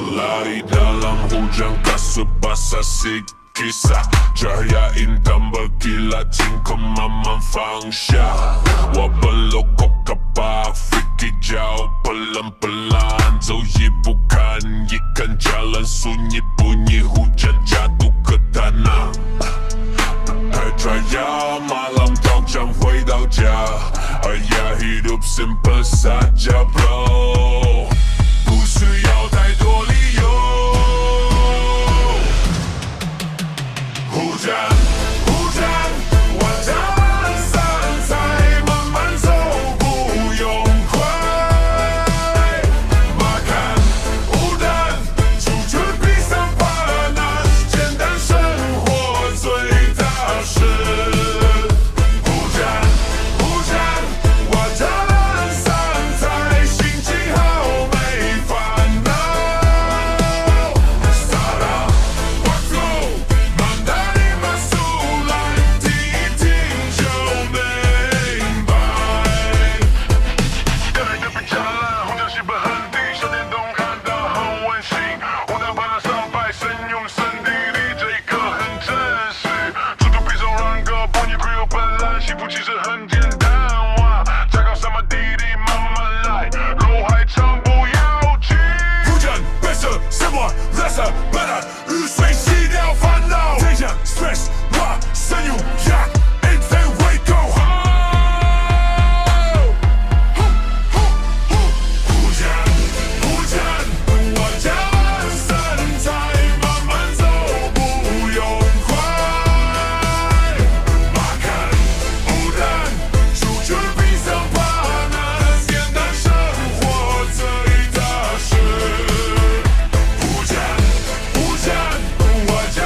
Lari dalam hujan kasut basah sikisah Cahaya indah berkilat cingkemaman fangsia Wabelokok kapal fikir jauh pelan-pelan 走也不看一看 jalan sunyi bunyi hujan jatuh ke tanah Percaya malam kau jangan 回到家 Ayah hidup simple saja bro 不需要太多理由忽然我将散在慢慢走不用快马看无胆出去比上爬难简单生活最踏实忽然我将散在心情好没烦恼撒拉我走慢带你慢速来听一听就明白个人的比较烂红椒戏本很低小电动看到很温馨红灯盘上上百神用身体里这一刻很真实猪肚皮手软个帮你 crew 本来幸福其实很简单哇加高什么滴滴慢慢来路还长不要急不准别说什么 less better 雨水洗掉烦恼这样 stress 哇声用压一天会够好忽然我将散在慢慢走不用快马看无胆出去比上爬难简单生活最踏实忽然我将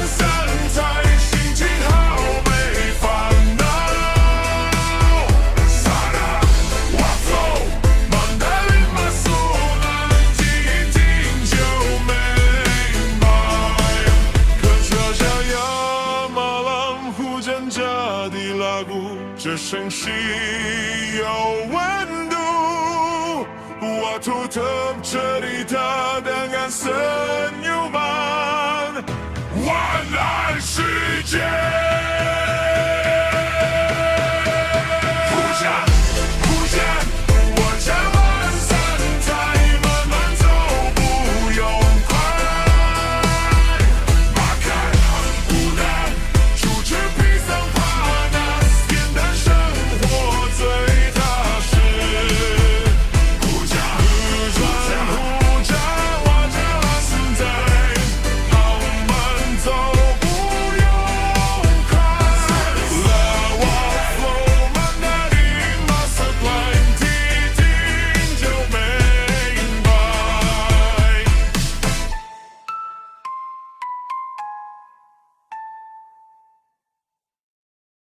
散在心情好没烦恼撒拉我走慢带你慢速来听一听就明白可就像亚马朗湖站着的拉古这声息有温度我图特这里的档案森有慢晚安世界